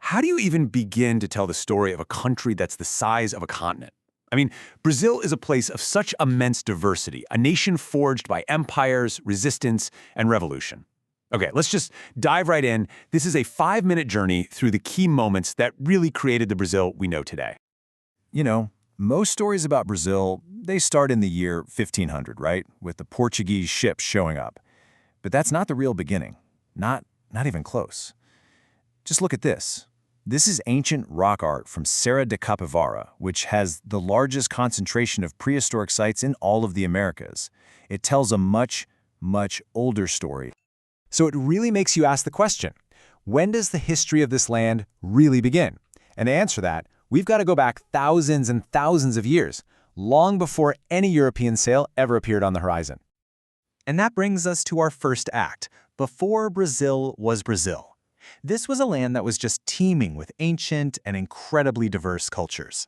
how do you even begin to tell the story of a country that's the size of a continent? I mean, Brazil is a place of such immense diversity, a nation forged by empires, resistance, and revolution. Okay, let's just dive right in. This is a 5-minute journey through the key moments that really created the Brazil we know today. You know, most stories about Brazil, they start in the year 1500, right? With the Portuguese ships showing up. But that's not the real beginning. Not even close. Just look at this. This is ancient rock art from Serra de Capivara, which has the largest concentration of prehistoric sites in all of the Americas. It tells a much older story. So it really makes you ask the question, when does the history of this land really begin? And to answer that, we've got to go back thousands and thousands of years, long before any European sail ever appeared on the horizon. And that brings us to our first act, before Brazil was Brazil. This was a land that was just teeming with ancient and incredibly diverse cultures.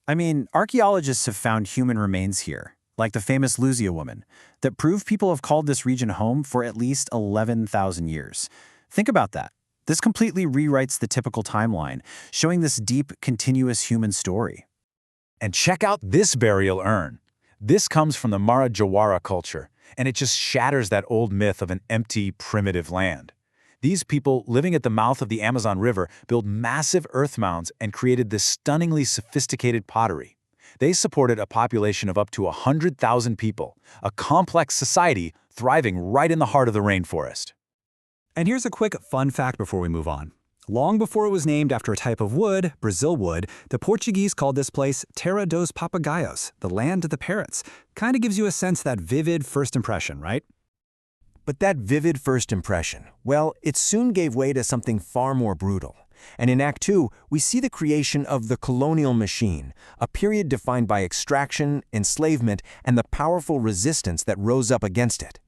I mean, archaeologists have found human remains here, like the famous Luzia woman, that prove people have called this region home for at least 11,000 years. Think about that. This completely rewrites the typical timeline, showing this deep, continuous human story. And check out this burial urn. This comes from the Marajoara culture, and it just shatters that old myth of an empty, primitive land. These people living at the mouth of the Amazon River built massive earth mounds and created this stunningly sophisticated pottery. They supported a population of up to 100,000 people, a complex society thriving right in the heart of the rainforest. And here's a quick fun fact before we move on. Long before it was named after a type of wood, brazilwood, the Portuguese called this place Terra dos Papagaios, the land of the parrots. Kind of gives you a sense of that vivid first impression, right? But that vivid first impression, well, it soon gave way to something far more brutal. And in Act 2, we see the creation of the colonial machine, a period defined by extraction, enslavement, and the powerful resistance that rose up against it.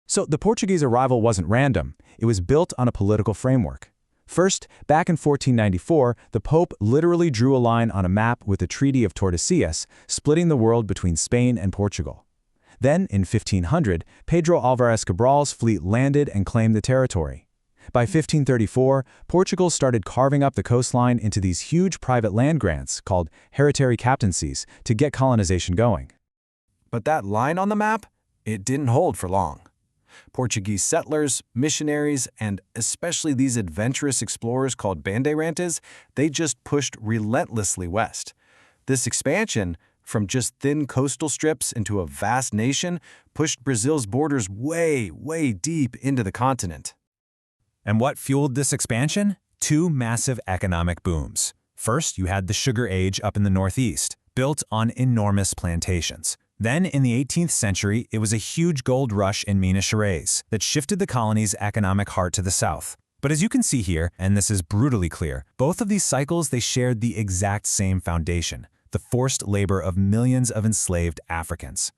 So the Portuguese arrival wasn't random. It was built on a political framework. First, back in 1494, the Pope literally drew a line on a map with the Treaty of Tordesillas, splitting the world between Spain and Portugal. Then, in 1500, Pedro Álvares Cabral's fleet landed and claimed the territory. By 1534, Portugal started carving up the coastline into these huge private land grants called hereditary captaincies to get colonization going. But that line on the map, it didn't hold for long. Portuguese settlers, missionaries, and especially these adventurous explorers called bandeirantes, they just pushed relentlessly west. This expansion, from just thin coastal strips into a vast nation, pushed Brazil's borders way deep into the continent. And what fueled this expansion? Two massive economic booms. First, you had the Sugar Age up in the northeast, built on enormous plantations. Then, in the 18th century, it was a huge gold rush in Minas Gerais that shifted the colony's economic heart to the south. But as you can see here, and this is brutally clear, both of these cycles, they shared the exact same foundation: the forced labor of millions of enslaved Africans.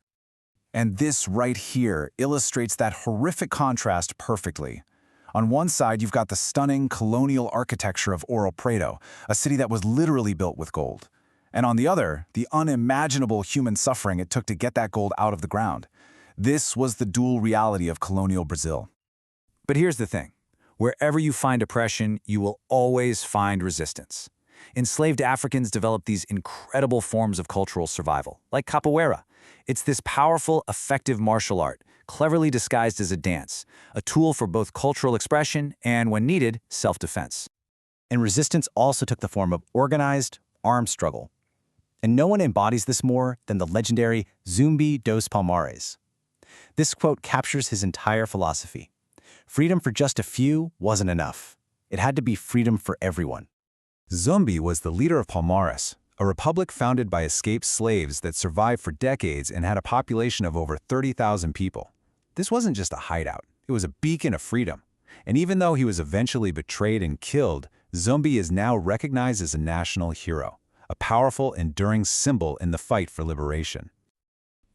And this right here illustrates that horrific contrast perfectly. On one side, you've got the stunning colonial architecture of Ouro Preto, a city that was literally built with gold. And on the other, the unimaginable human suffering it took to get that gold out of the ground. This was the dual reality of colonial Brazil. But here's the thing. Wherever you find oppression, you will always find resistance. Enslaved Africans developed these incredible forms of cultural survival, like capoeira. It's this powerful, effective martial art, cleverly disguised as a dance, a tool for both cultural expression and, when needed, self-defense. And resistance also took the form of organized, armed struggle. And no one embodies this more than the legendary Zumbi dos Palmares. This quote captures his entire philosophy. Freedom for just a few wasn't enough. It had to be freedom for everyone. Zumbi was the leader of Palmares, a republic founded by escaped slaves that survived for decades and had a population of over 30,000 people. This wasn't just a hideout, it was a beacon of freedom. And even though he was eventually betrayed and killed, Zumbi is now recognized as a national hero, a powerful, enduring symbol in the fight for liberation.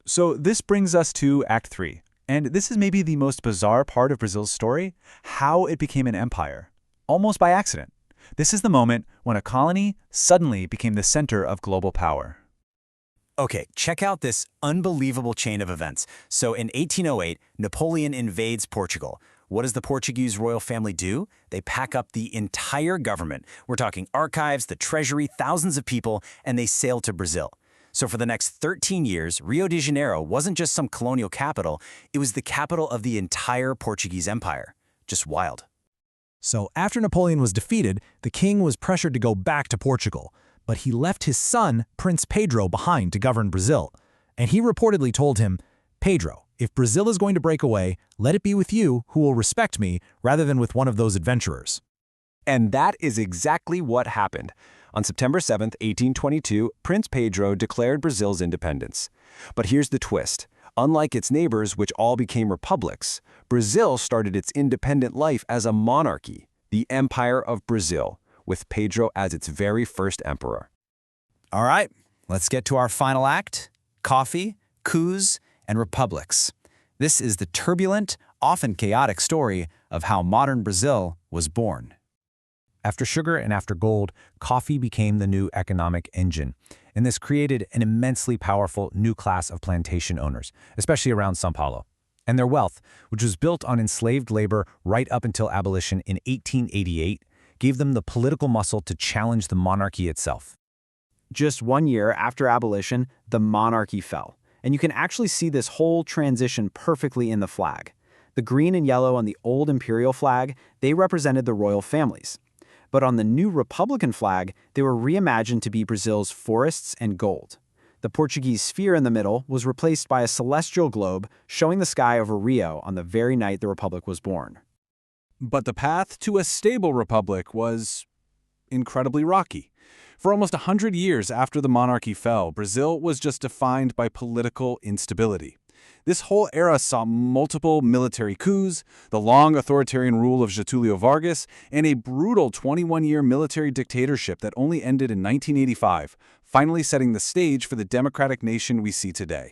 So this brings us to Act 3. And this is maybe the most bizarre part of Brazil's story, how it became an empire. Almost by accident. This is the moment when a colony suddenly became the center of global power. Okay, check out this unbelievable chain of events. So in 1808, Napoleon invades Portugal. What does the Portuguese royal family do? They pack up the entire government. We're talking archives, the treasury, thousands of people, and they sail to Brazil. So for the next 13 years, Rio de Janeiro wasn't just some colonial capital, it was the capital of the entire Portuguese empire. Just wild. So after Napoleon was defeated, the king was pressured to go back to Portugal, but he left his son, Prince Pedro, behind to govern Brazil. And he reportedly told him, "Pedro, if Brazil is going to break away, let it be with you who will respect me rather than with one of those adventurers." And that is exactly what happened. On September 7, 1822, Prince Pedro declared Brazil's independence. But here's the twist. Unlike its neighbors, which all became republics, Brazil started its independent life as a monarchy, the Empire of Brazil, with Pedro as its very first emperor. All right, let's get to our final act: coffee, coups, and republics. This is the turbulent, often chaotic story of how modern Brazil was born. After sugar and after gold, coffee became the new economic engine, and this created an immensely powerful new class of plantation owners, especially around São Paulo. And their wealth, which was built on enslaved labor right up until abolition in 1888, gave them the political muscle to challenge the monarchy itself. Just 1 year after abolition, the monarchy fell. And you can actually see this whole transition perfectly in the flag. The green and yellow on the old imperial flag, they represented the royal families. But on the new Republican flag, they were reimagined to be Brazil's forests and gold. The Portuguese sphere in the middle was replaced by a celestial globe showing the sky over Rio on the very night the Republic was born. But the path to a stable republic was incredibly rocky. For almost 100 years after the monarchy fell, Brazil was just defined by political instability. This whole era saw multiple military coups, the long authoritarian rule of Getúlio Vargas, and a brutal 21-year military dictatorship that only ended in 1985, finally setting the stage for the democratic nation we see today.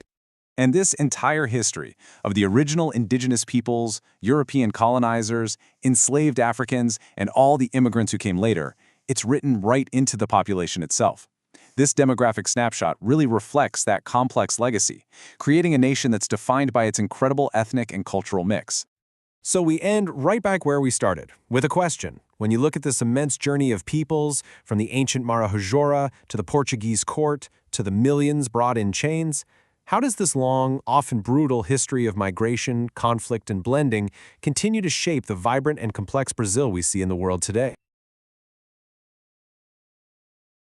And this entire history of the original indigenous peoples, European colonizers, enslaved Africans, and all the immigrants who came later, it's written right into the population itself. This demographic snapshot really reflects that complex legacy, creating a nation that's defined by its incredible ethnic and cultural mix. So we end right back where we started, with a question. When you look at this immense journey of peoples, from the ancient Marajoara to the Portuguese court to the millions brought in chains, how does this long, often brutal history of migration, conflict, and blending continue to shape the vibrant and complex Brazil we see in the world today?